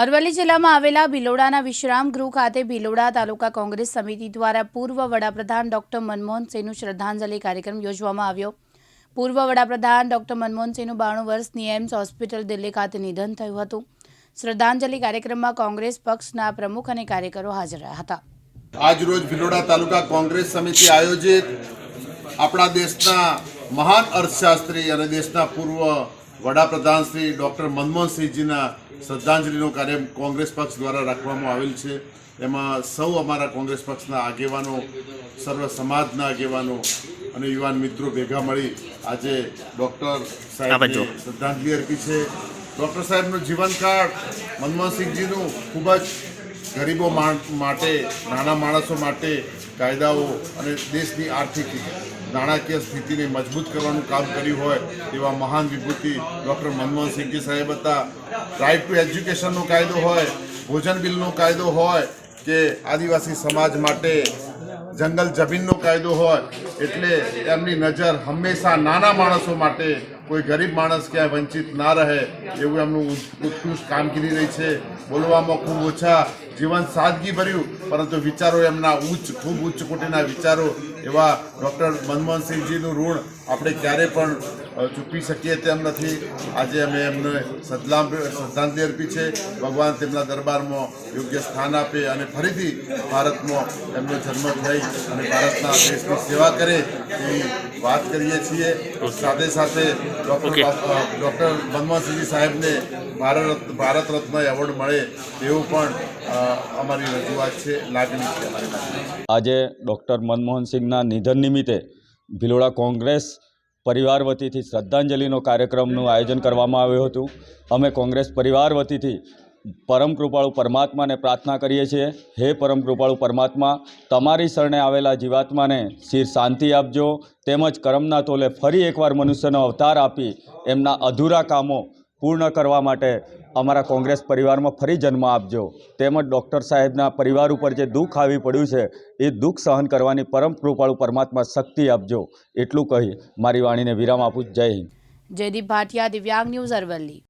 અરવલ્લી જિલ્લામાં આવેલા ભિલોડાના વિશ્રામ ગૃહ ખાતે ભિલોડા તાલુકા કોંગ્રેસ સમિતિ દ્વારા પૂર્વ વડાપ્રધાન ડોક્ટર મનમોહન સિંહનું શ્રદ્ધાંજલિ કાર્યક્રમ યોજવામાં આવ્યો। પૂર્વ વડાપ્રધાન ડોક્ટર મનમોહન સિંહનું 92 વર્ષની એમ્સ હોસ્પિટલ દિલ્હી ખાતે નિધન થયું હતું। શ્રદ્ધાંજલિ કાર્યક્રમમાં કોંગ્રેસ પક્ષના પ્રમુખ અને કાર્યકરો હાજર રહ્યા હતા। આજ રોજ ભિલોડા તાલુકા કોંગ્રેસ સમિતિ આયોજિત આપણા દેશના મહાન અર્થશાસ્ત્રી અને દેશના પૂર્વ વડાપ્રધાન શ્રી ડોક્ટર મનમોહન સિંહજીના શ્રદ્ધાંજલિનો કાર્ય કોંગ્રેસ પક્ષ દ્વારા રાખવામાં આવેલ છે। એમાં સૌ અમારા કોંગ્રેસ પક્ષના આગેવાનો, સર્વ સમાજના આગેવાનો અને યુવાન મિત્રો ભેગા મળી આજે ડૉક્ટર સાહેબને શ્રદ્ધાંજલિ અર્પી છે। ડૉક્ટર સાહેબનું જીવનકાળ મનમોહનસિંહજીનું ખૂબ જ ગરીબો માટે, નાના માણસો માટે કાયદાઓ અને દેશની આર્થિક નાણાકીય સ્થિતિને મજબૂત કરવાનું કામ કર્યું હોય એવા મહાન વિભૂતિ ડૉક્ટર મનમોહનસિંહજી સાહેબ હતા। રાઇટ ટુ એજ્યુકેશનનો કાયદો હોય, ભોજન બિલનો કાયદો હોય કે આદિવાસી સમાજ માટે જંગલ જમીનનો કાયદો હોય, એટલે એમની નજર હંમેશા નાના માણસો માટે, કોઈ ગરીબ માણસ ક્યાંય વંચિત ના રહે એવું એમનું ઉત્કૃષ્ટ કામગીરી રહી છે। બોલવામાં ખૂબ ઓછા, જીવન સાદગી ભર્યું, પરંતુ વિચારો એમના ખૂબ ઉચ્ચ કોટીના વિચારો એવા ડૉક્ટર મનમોહનસિંહજીનું ઋણ આપણે ક્યારેય પણ ચૂકવી શકીએ તેમ નથી। આજે અમે એમને શ્રદ્ધાંજલિ અર્પી છે। ભગવાન તેમના દરબારમાં યોગ્ય સ્થાન આપે અને ફરીથી ભારતમાં એમનો જન્મ થઈ અને ભારતના દેશની સેવા કરે એવી વાત કરીએ છીએ। સાથે સાથે ડૉક્ટર મનમોહનસિંહજી સાહેબને ભારત રત્ન એવોર્ડ મળે એવું પણ અમારી રજૂઆત છે, લાગણી છે અમારી પાસે। આજે ડૉક્ટર મનમોહનસિંહના નિધન નિમિત્તે ભિલોડા કોંગ્રેસ પરિવાર વતીથી શ્રદ્ધાંજલિનો કાર્યક્રમનું આયોજન કરવામાં આવ્યું હતું। અમે કોંગ્રેસ પરિવાર વતીથી પરમ કૃપાળુ પરમાત્માને પ્રાર્થના કરીએ છીએ, હે પરમ કૃપાળુ પરમાત્મા, તમારી શરણે આવેલા જીવાત્માને શિર શાંતિ આપજો, તેમજ કરમના તોલે ફરી એકવાર મનુષ્યનો અવતાર આપી એમના અધૂરા કામો પૂર્ણ કરવા માટે અમારા કોંગ્રેસ પરિવારમાં ફરી જન્મ આપજો, તેમજ ડૉક્ટર સાહેબના પરિવાર ઉપર જે દુઃખ આવી પડ્યું છે એ દુઃખ સહન કરવાની પરમ કૃપાળુ પરમાત્મા શક્તિ આપજો, એટલું કહી મારી વાણીને વિરામ આપું। જય હિન્દ। જયદીપ ભાટિયા, દિવ્યાંગ ન્યૂઝ, અરવલ્લી।